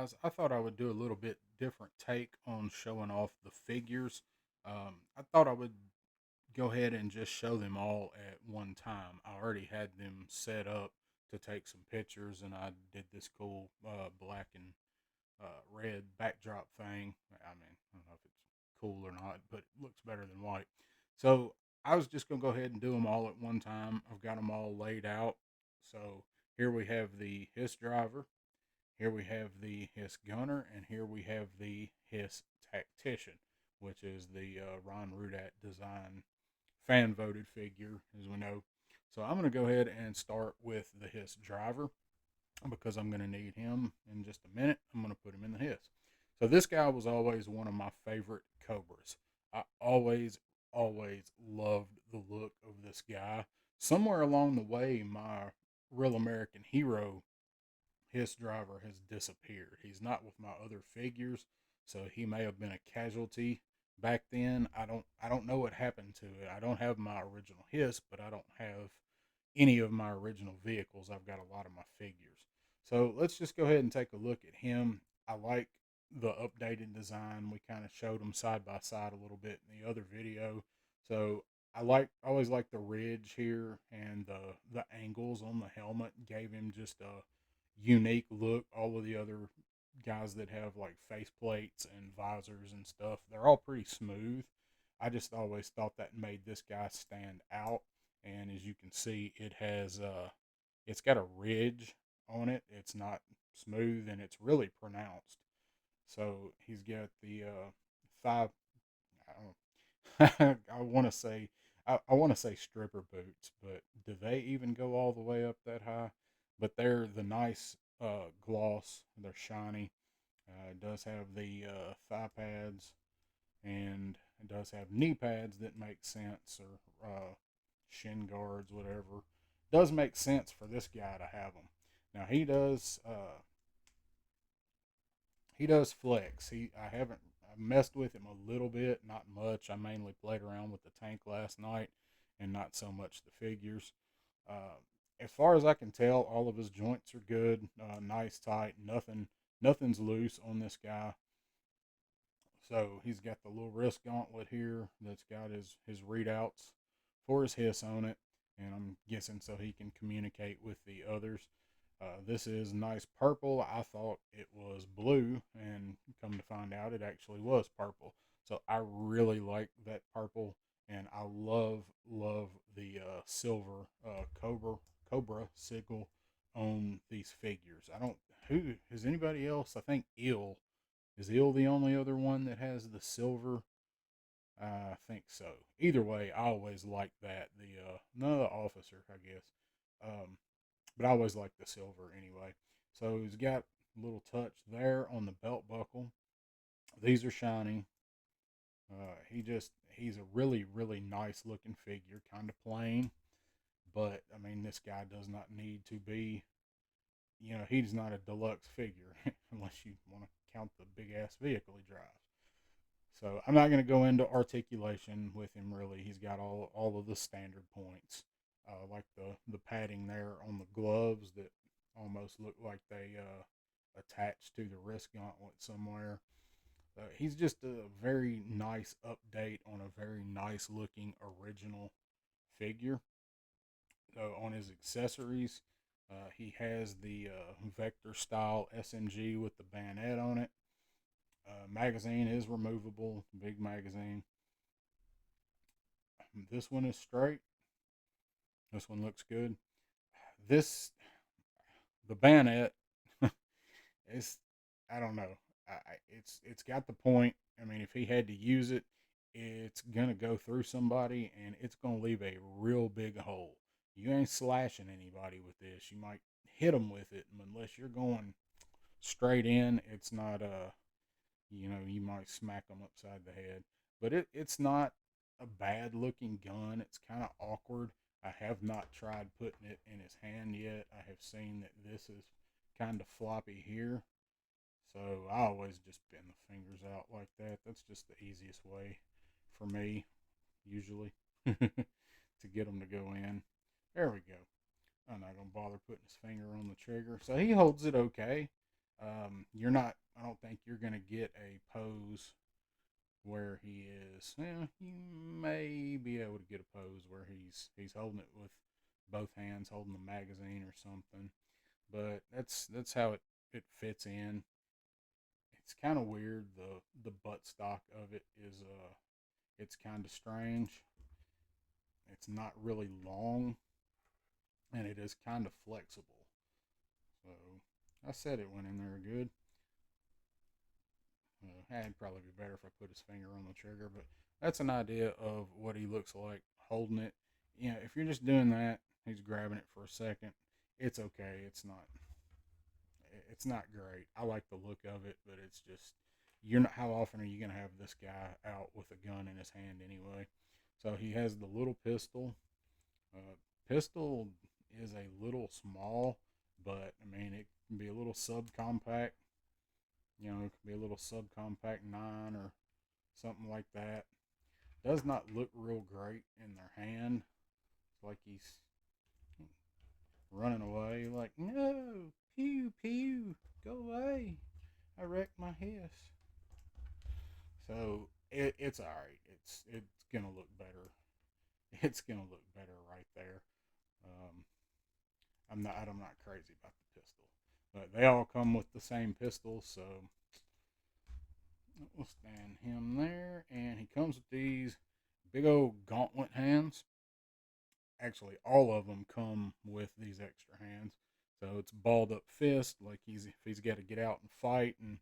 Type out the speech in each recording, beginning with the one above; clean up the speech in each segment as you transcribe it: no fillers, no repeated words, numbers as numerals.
guys, I thought I would do a little bit different take on showing off the figures. I thought I would go ahead and just show them all at one time. I already had them set up to take some pictures, and I did this cool black and red backdrop thing. I mean, I don't know if it's cool or not, but it looks better than white. So I was just gonna go ahead and do them all at one time. I've got them all laid out. So here we have the Hiss driver. Here we have the Hiss gunner, and here we have the Hiss tactician, which is the Ron Rudat design fan voted figure, as we know. So I'm going to go ahead and start with the Hiss driver because I'm going to need him in just a minute. I'm going to put him in the Hiss. So this guy was always one of my favorite Cobras. I always loved the look of this guy. Somewhere along the way, my Real American Hero Hiss driver has disappeared. He's not with my other figures, so he may have been a casualty back then. I don't know what happened to it. I don't have my original Hiss, but I don't have any of my original vehicles. I've got a lot of my figures. So let's just go ahead and take a look at him. I like the updated design. We kind of showed them side by side a little bit in the other video. So always like the ridge here, and the angles on the helmet gave him just a unique look. All of the other guys that have like face plates and visors and stuff, they're all pretty smooth. I just always thought that made this guy stand out. And as you can see, it's got a ridge on it. It's not smooth, and it's really pronounced. So he's got the five. I want to say I want to say stripper boots, but do they even go all the way up that high? But they're the nice gloss. They're shiny. It does have the thigh pads, and it does have knee pads that make sense, or shin guards, whatever. Does make sense for this guy to have them. Now he does flex. I messed with him a little bit, not much. I mainly played around with the tank last night, and not so much the figures. Uh, as far as I can tell, all of his joints are good, nice tight. Nothing's loose on this guy. So he's got the little wrist gauntlet here that's got his readouts for his Hiss on it, and I'm guessing so he can communicate with the others. This is nice purple. I thought it was blue, and come to find out, it actually was purple. So I really like that purple, and I love the silver Cobra sigil on these figures. I don't who is anybody else. I think Eel the only other one that has the silver. I think so. Either way, I always like that. The none of the officer, I guess. Um, but I always like the silver anyway. So he's got a little touch there on the belt buckle. These are shiny. He's a really nice looking figure, kind of plain, but I mean this guy does not need to be. He's not a deluxe figure unless you want to count the big ass vehicle he drives. So I'm not going to go into articulation with him really. He's got all of the standard points, like the padding there on the gloves that almost look like they attach to the wrist gauntlet somewhere. He's just a very nice update on a very nice looking original figure. On his accessories, he has the Vector style SMG with the bayonet on it. Magazine is removable, big magazine. This one is straight. This one looks good. This the bayonet is I don't know. It's got the point. I mean, if he had to use it, it's gonna go through somebody, and it's gonna leave a real big hole. You ain't slashing anybody with this. You might hit them with it, unless you're going straight in. It's not you might smack them upside the head. But it's not a bad looking gun. It's kind of awkward. I have not tried putting it in his hand yet. I have seen that this is kind of floppy here. So I always just bend the fingers out like that. That's just the easiest way for me, usually, to get them to go in. There we go. I'm not going to bother putting his finger on the trigger. So he holds it okay. You're not. I don't think you're gonna get a pose where he is. You may be able to get a pose where he's holding it with both hands, holding the magazine or something. But that's how it fits in. It's kind of weird. The buttstock of it is it's kind of strange. It's not really long, and it is kind of flexible. So I said it went in there good. It'd probably be better if I put his finger on the trigger, but that's an idea of what he looks like holding it. If you're just doing that, he's grabbing it for a second. It's okay. It's not great. I like the look of it, but it's just you're not. How often are you gonna have this guy out with a gun in his hand anyway? So he has the little pistol. Pistol is a little small, but I mean it can be a little subcompact. It could be a little subcompact 9 or something like that. Does not look real great in their hand. It's like he's running away, like, no, pew, pew, go away. I wrecked my hiss. So it's all right. It's gonna look better. It's gonna look better right there. Um, I'm not crazy about the pistol, but they all come with the same pistol, so we'll stand him there. And he comes with these big old gauntlet hands. Actually, all of them come with these extra hands. So it's balled up fist, like if he's got to get out and fight, and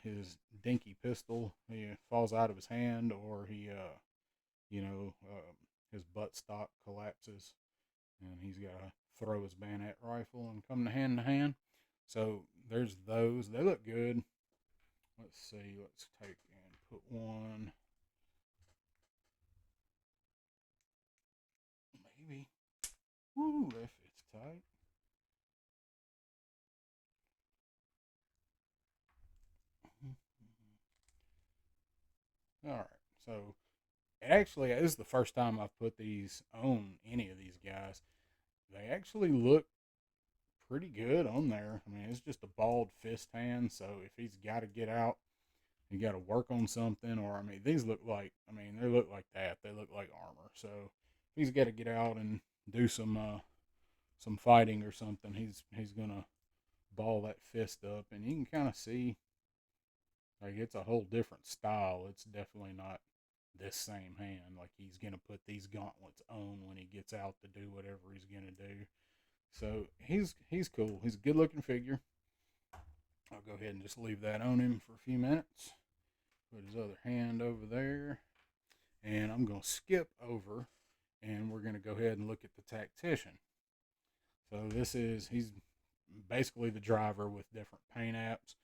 his dinky pistol he falls out of his hand, or you know, his buttstock collapses, and he's got to throw his bayonet rifle and come to hand. So there's those. They look good. Let's see. Let's take and put one. Maybe. Woo, that fits tight. All right. So actually, this is the first time I've put these on any of these guys. They actually look pretty good on there. I mean, it's just a balled fist hand. So if he's got to get out, you got to work on something. Or I mean, these look like. I mean, they look like that. They look like armor. So if he's got to get out and do some fighting or something, he's gonna ball that fist up, and you can kind of see like it's a whole different style. It's definitely not this same hand. Like he's gonna put these gauntlets on when he gets out to do whatever he's gonna do. So he's cool. He's a good looking figure. I'll go ahead and just leave that on him for a few minutes. Put his other hand over there, and I'm gonna skip over, and we're gonna go ahead and look at the tactician. So he's basically the driver with different paint apps,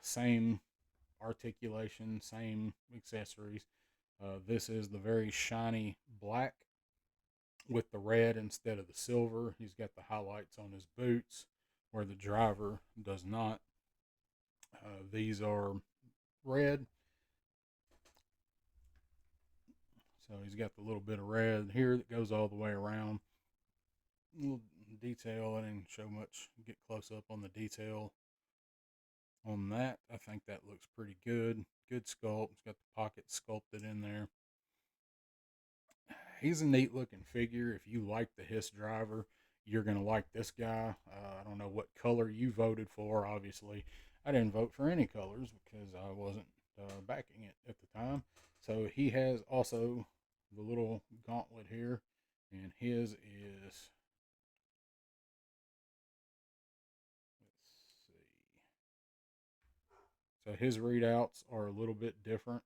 same articulation, same accessories. This is the very shiny black with the red instead of the silver. He's got the highlights on his boots where the driver does not. These are red. So he's got the little bit of red here that goes all the way around. A little detail. I didn't show much. Get close up on the detail on that. I think that looks pretty good. Good sculpt. It's got the pocket sculpted in there. He's a neat looking figure. If you like the Hiss driver, you're going to like this guy. I don't know what color you voted for. Obviously, I didn't vote for any colors because I wasn't backing it at the time. So he has also the little gauntlet here, and his is, let's see. So his readouts are a little bit different.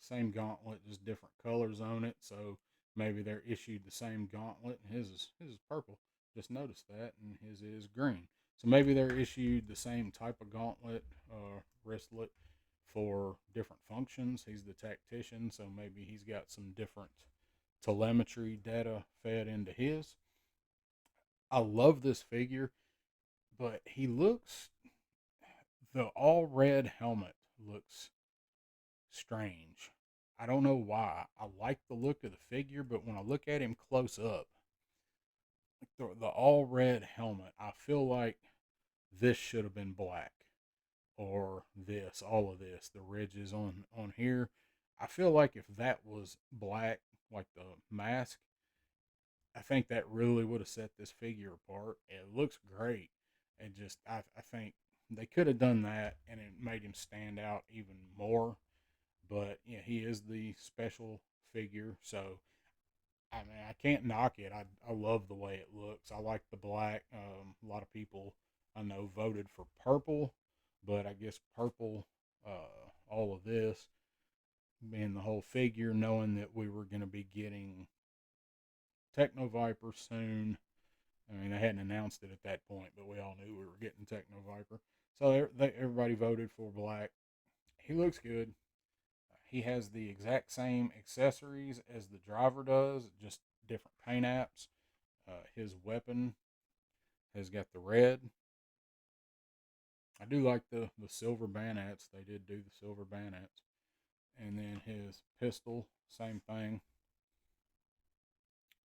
Same gauntlet, just different colors on it. So maybe they're issued the same gauntlet. And his is purple. Just noticed that, and his is green. So maybe they're issued the same type of gauntlet, wristlet for different functions. He's the tactician, so maybe he's got some different telemetry data fed into his. I love this figure, but the all red helmet looks strange. I don't know why. I like the look of the figure, but when I look at him close up, like the all red helmet, I feel like this should have been black, or this, all of this, the ridges on here. I feel like if that was black, like the mask, I think that really would have set this figure apart. It looks great. And just, I think they could have done that and it made him stand out even more. But yeah, he is the special figure. So, I mean, I can't knock it. I love the way it looks. I like the black. A lot of people I know voted for purple, but I guess purple, all of this, being the whole figure, knowing that we were going to be getting Techno Viper soon. I mean, they hadn't announced it at that point, but we all knew we were getting Techno Viper. So everybody voted for black. He looks good. He has the exact same accessories as the driver does, just different paint apps. His weapon has got the red. I do like the silver bayonets. They did do the silver bayonets. And then his pistol, same thing,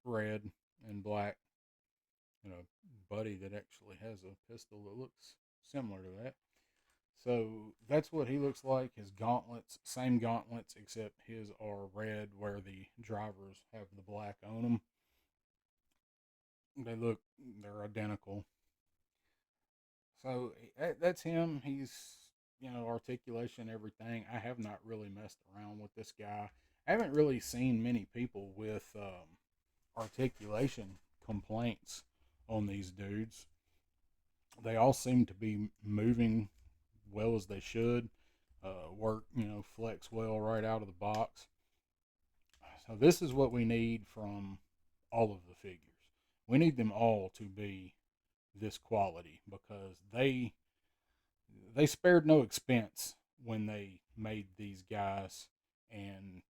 red and black. You know, buddy that actually has a pistol that looks similar to that. So that's what he looks like. His gauntlets, same gauntlets, except his are red where the drivers have the black on them. They're identical. So that's him. He's, articulation, everything. I have not really messed around with this guy. I haven't really seen many people with articulation complaints on these dudes. They all seem to be moving well as they should. Work, flex well right out of the box. So this is what we need from all of the figures. We need them all to be this quality because they spared no expense when they made these guys and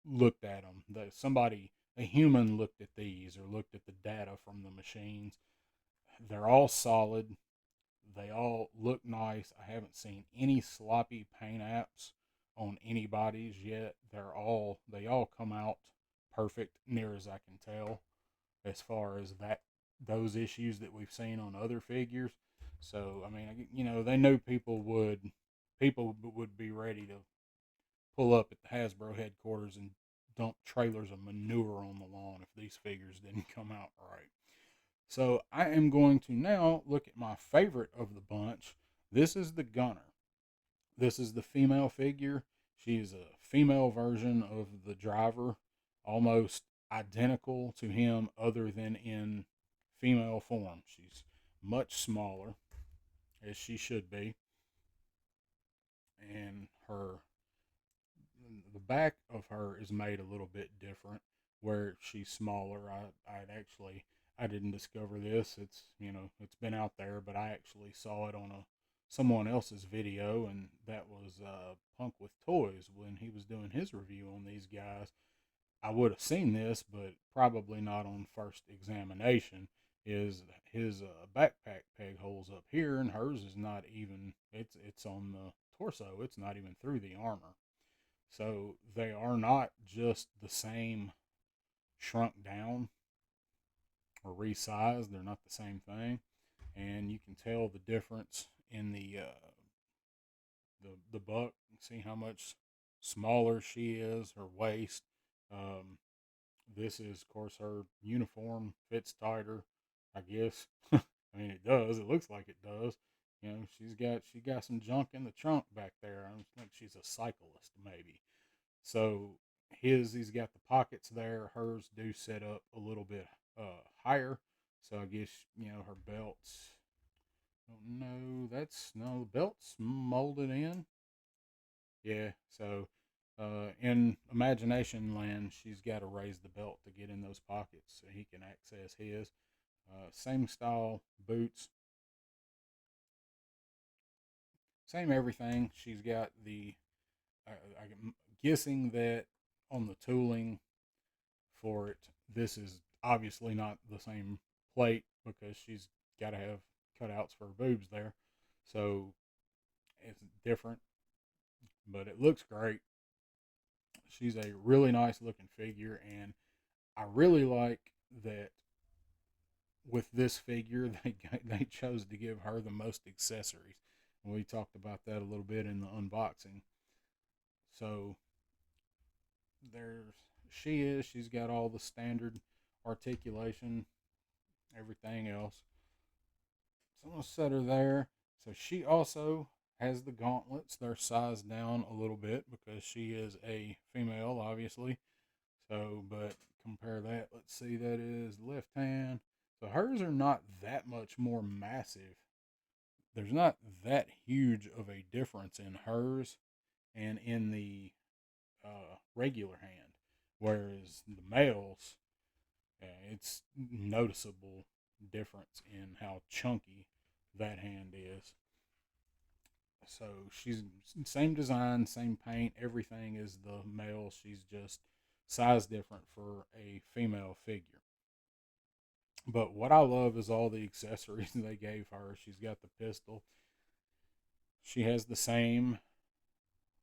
looked at them. A human looked at these or looked at the data from the machines. They're all solid. They all look nice. I haven't seen any sloppy paint apps on anybody's yet. They all come out perfect, near as I can tell, as far as those issues that we've seen on other figures. So I mean, they knew people would be ready to pull up at the Hasbro headquarters and dump trailers of manure on the lawn if these figures didn't come out right. So I am going to now look at my favorite of the bunch. This is the Gunner. This is the female figure. She is a female version of the driver, almost identical to him, other than in female form. She's much smaller, as she should be, and the back of her is made a little bit different, where she's smaller. I didn't discover this. It's been out there, but I actually saw it on a someone else's video, and that was Punk with Toys when he was doing his review on these guys. I would have seen this, but probably not on first examination. Is his backpack peg holes up here, and hers is not even. It's on the torso. It's not even through the armor. So they are not just the same shrunk down or resized. They're not the same thing, and you can tell the difference in the buck. See how much smaller she is. Her waist. Um, this is, of course, her uniform fits tighter. I guess. I mean, it does. It looks like it does. She got some junk in the trunk back there. I think she's a cyclist, maybe. So he's got the pockets there. Hers do set up a little bit higher. So I guess her belts. No, that's no the belt's molded in. Yeah. So in Imagination Land, she's got to raise the belt to get in those pockets so he can access his. Same style boots, same everything. She's got I'm guessing that on the tooling for it, this is obviously not the same plate because she's got to have cutouts for her boobs there. So it's different, but it looks great. She's a really nice looking figure, and I really like that with this figure, they chose to give her the most accessories. And we talked about that a little bit in the unboxing. So there's she is. She's got all the standard articulation, everything else. So I'm gonna set her there. So she also has the gauntlets. They're sized down a little bit because she is a female, obviously. So, but compare that. Let's see, that is left hand. So hers are not that much more massive. There's not that huge of a difference in hers and in the regular hand. Whereas the males, it's noticeable difference in how chunky that hand is. So she's same design, same paint, everything is the male. She's just size different for a female figure. But what I love is all the accessories they gave her. She's got the pistol. She has the same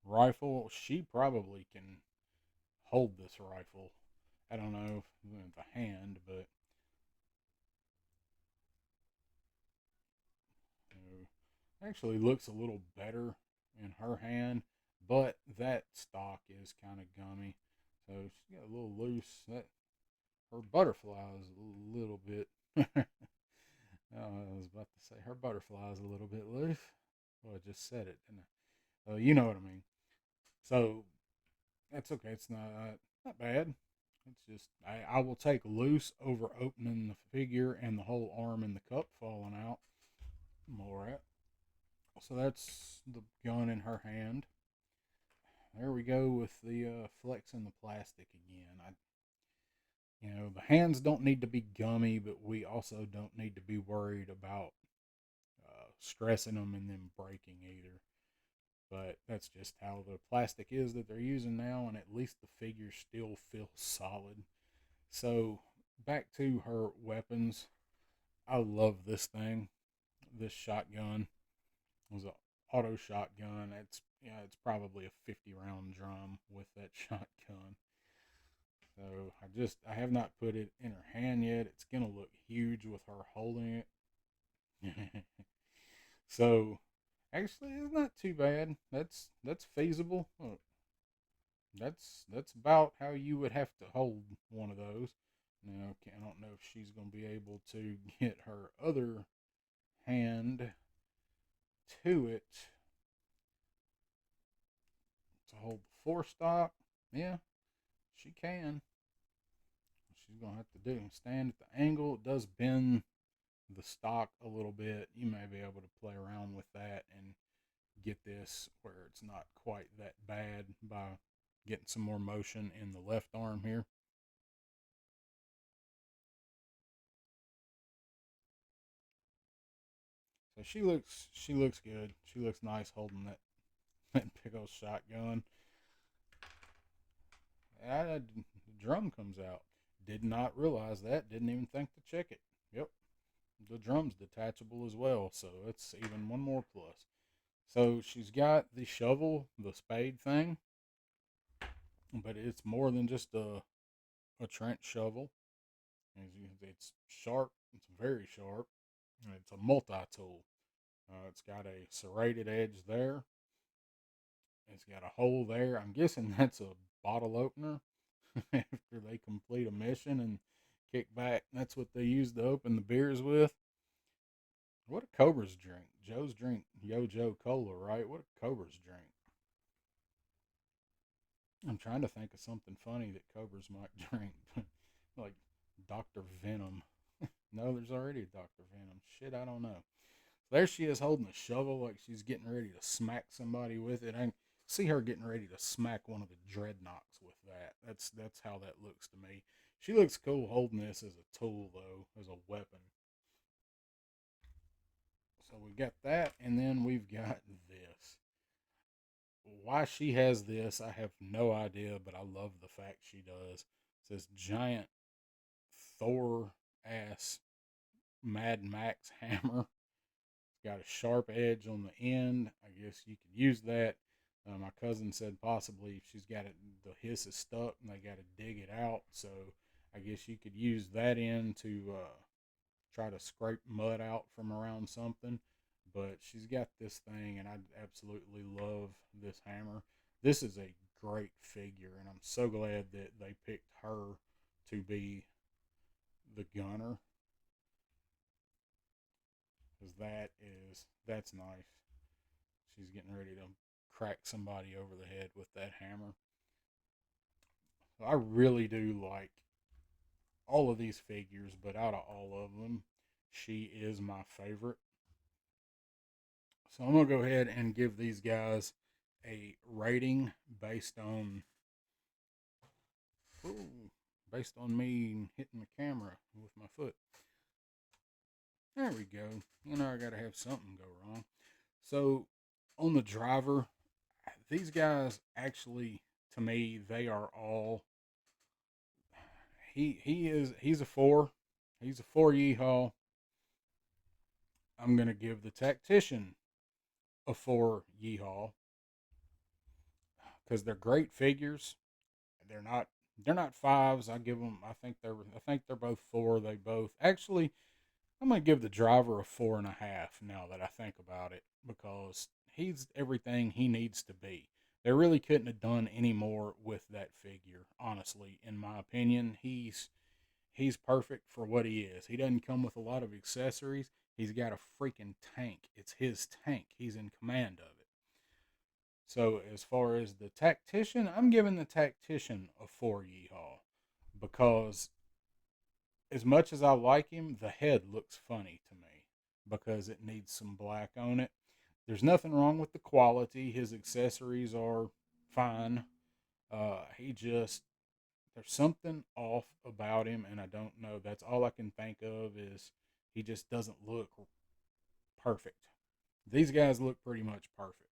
rifle. She probably can hold this rifle. I don't know if the hand, but actually looks a little better in her hand. But that stock is kind of gummy, so she's got a little loose. That her butterfly is a little bit. I was about to say her butterfly is a little bit loose. Well, I just said it, didn't I? You know what I mean. So that's okay. It's not bad. It's just I will take loose over opening the figure and the whole arm and the cup falling out. More at. So that's the gun in her hand. There we go with the flexing the plastic again. The hands don't need to be gummy, but we also don't need to be worried about stressing them and then breaking either. But that's just how the plastic is that they're using now, and at least the figure still feels solid. So back to her weapons. I love this thing. This shotgun was an auto shotgun. It's probably a 50 round drum with that shotgun. So I have not put it in her hand yet. It's gonna look huge with her holding it. So actually, it's not too bad. That's feasible. That's about how you would have to hold one of those. Now I don't know if she's gonna be able to get her other hand to it to hold the forestock. Yeah, she can. She's gonna have to do stand at the angle. It does bend the stock a little bit. You may be able to play around with that and get this where it's not quite that bad by getting some more motion in the left arm here. So she looks good. She looks nice holding that big old shotgun. The drum comes out. Did not realize that. Didn't even think to check it. Yep, the drum's detachable as well, so it's even one more plus. So she's got the shovel, the spade thing, but it's more than just a trench shovel. It's sharp. It's very sharp. And it's a multi-tool. It's got a serrated edge there. It's got a hole there. I'm guessing that's a bottle opener. After they complete a mission and kick back, that's what they use to open the beers with. What do cobras drink? Joe's drink Yo Joe Cola, right? What do cobras drink? I'm trying to think of something funny that cobras might drink. Like Dr. Venom. No, there's already a Dr. Venom. Shit, I don't know. There she is holding a shovel like she's getting ready to smack somebody with it. I can see her getting ready to smack one of the dreadnoughts with that. That's how that looks to me. She looks cool holding this as a tool though, as a weapon. So we got that, and then we've got this. Why she has this, I have no idea, but I love the fact she does. It's this giant Thor ass Mad Max hammer. It's got a sharp edge on the end. I guess you could use that. My cousin said possibly if she's got it, the hiss is stuck and they got to dig it out. So I guess you could use that end to try to scrape mud out from around something. But she's got this thing, and I absolutely love this hammer. This is a great figure, and I'm so glad that they picked her to be the gunner, because that's nice. She's getting ready to crack somebody over the head with that hammer. I really do like all of these figures, but out of all of them, she is my favorite. So I'm going to go ahead and give these guys a rating based on ooh, based on me hitting the camera with my foot. There we go. I got to have something go wrong. So on the driver, these guys actually, to me, they are all. He's a 4. He's a 4 yeehaw. I'm gonna give the tactician a 4 yeehaw because they're great figures. They're not they're not 5s. I give them. I think they're both 4. They both actually. I'm gonna give the driver a 4.5 now that I think about it, because he's everything he needs to be. They really couldn't have done any more with that figure, honestly, in my opinion. He's perfect for what he is. He doesn't come with a lot of accessories. He's got a freaking tank. It's his tank. He's in command of it. So as far as the tactician, I'm giving the tactician a 4 yeehaw, because as much as I like him, the head looks funny to me because it needs some black on it. There's nothing wrong with the quality. His accessories are fine. He just there's something off about him, and I don't know. That's all I can think of is he just doesn't look perfect. These guys look pretty much perfect.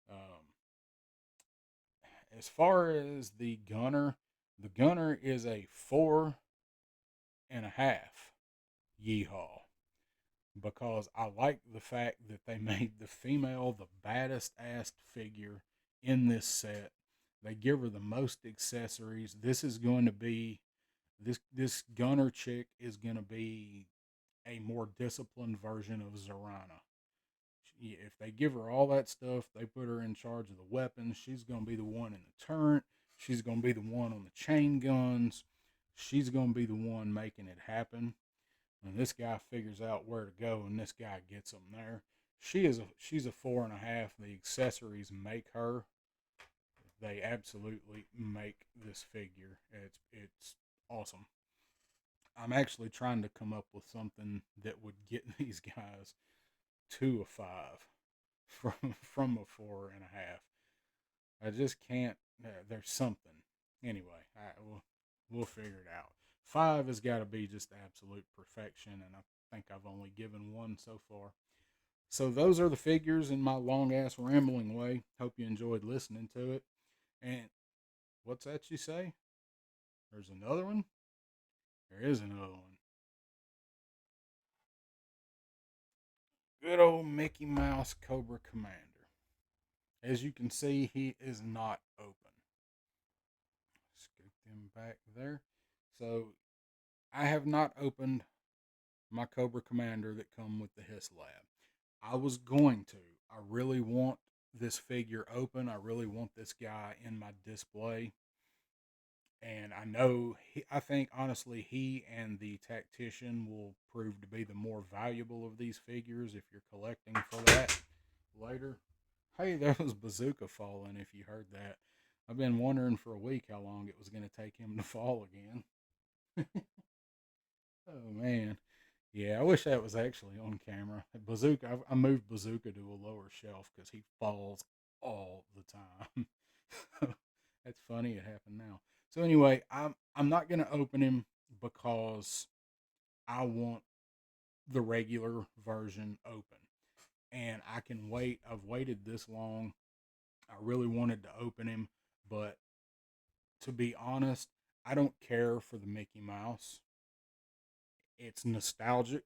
Um, as far as the gunner is a 4.5 yeehaw, because I like the fact that they made the female the baddest ass figure in this set. They give her the most accessories. This gunner chick is gonna be a more disciplined version of Zorana. If they give her all that stuff, they put her in charge of the weapons. She's gonna be the one in the turret. She's gonna be the one on the chain guns. She's gonna be the one making it happen. And this guy figures out where to go, and this guy gets them there. She's a 4.5. The accessories make her. They absolutely make this figure. It's awesome. I'm actually trying to come up with something that would get these guys to a 5 from a 4.5. I just can't. There's something. Anyway, we'll figure it out. 5 has got to be just absolute perfection, and I think I've only given one so far. So those are the figures in my long ass rambling way. Hope you enjoyed listening to it. And what's that you say? There's another one? There is another one. Good old Mickey Mouse Cobra Commander. As you can see, he is not open. Scoot them back there. So I have not opened my Cobra Commander that come with the Hiss Lab. I was going to. I really want this figure open. I really want this guy in my display. And I think honestly, he and the Tactician will prove to be the more valuable of these figures if you're collecting for that later. Hey, there was Bazooka falling, if you heard that. I've been wondering for a week how long it was going to take him to fall again. Oh, man. Yeah, I wish that was actually on camera. Bazooka, I moved Bazooka to a lower shelf because he falls all the time. That's funny. It happened now. So anyway, I'm not gonna open him because I want the regular version open, and I can wait. I've waited this long. I really wanted to open him, but to be honest, I don't care for the Mickey Mouse. It's nostalgic.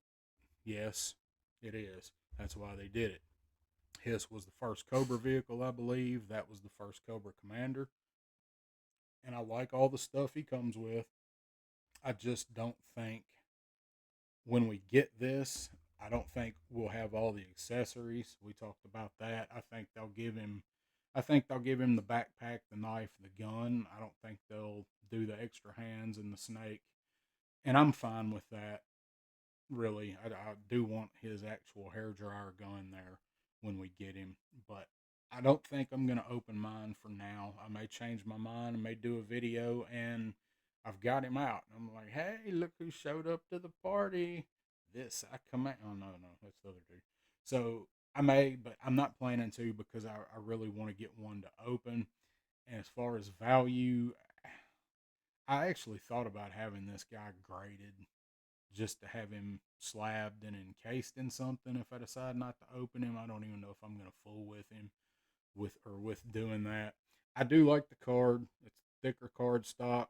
Yes, it is. That's why they did it. His was the first Cobra vehicle, I believe. That was the first Cobra Commander. And I like all the stuff he comes with. I just don't think when we get this, I don't think we'll have all the accessories. We talked about that. I think they'll give him the backpack, the knife, the gun. I don't think they'll do the extra hands and the snake. And I'm fine with that. Really, I do want his actual hair dryer gun there when we get him, but I don't think I'm gonna open mine for now. I may change my mind. I may do a video, and I've got him out. I'm like, hey, look who showed up to the party. This I come out. Oh no, that's the other dude. So I may, but I'm not planning to because I really want to get one to open. And as far as value, I actually thought about having this guy graded just to have him slabbed and encased in something. If I decide not to open him, I don't even know if I'm gonna fool with him with doing that. I do like the card. It's thicker card stock.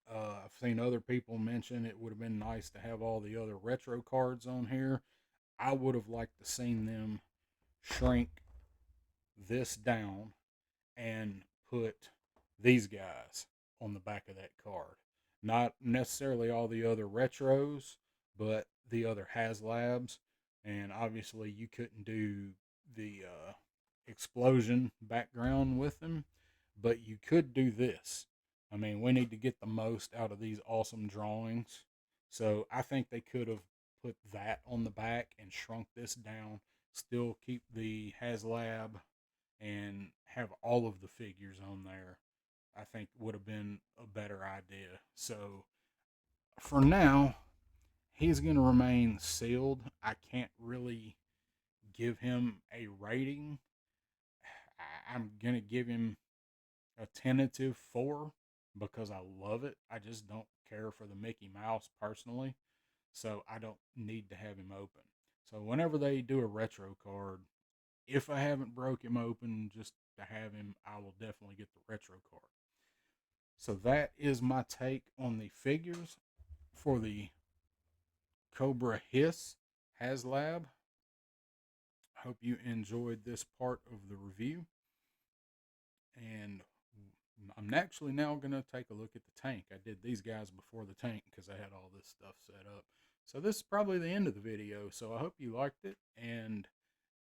I've seen other people mention it would have been nice to have all the other retro cards on here. I would have liked to seen them shrink this down and put these guys on the back of that card. Not necessarily all the other retros, but the other Haslabs. And obviously, you couldn't do the explosion background with them, but you could do this. I mean, we need to get the most out of these awesome drawings. So I think they could have put that on the back and shrunk this down, still keep the Haslab and have all of the figures on there. I think would have been a better idea. So for now, he's going to remain sealed. I can't really give him a rating. I'm going to give him a tentative 4 because I love it. I just don't care for the Mickey Mouse personally. So I don't need to have him open. So whenever they do a retro card, if I haven't broke him open just to have him, I will definitely get the retro card. So that is my take on the figures for the Cobra Hiss Haslab. Hope you enjoyed this part of the review. And I'm actually now going to take a look at the tank. I did these guys before the tank because I had all this stuff set up. So this is probably the end of the video. So I hope you liked it. And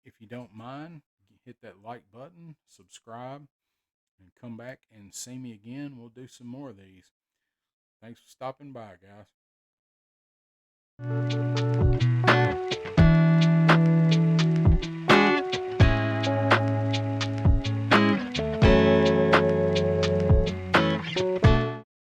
if you don't mind, hit that like button, subscribe, and come back and see me again. We'll do some more of these. Thanks for stopping by, guys.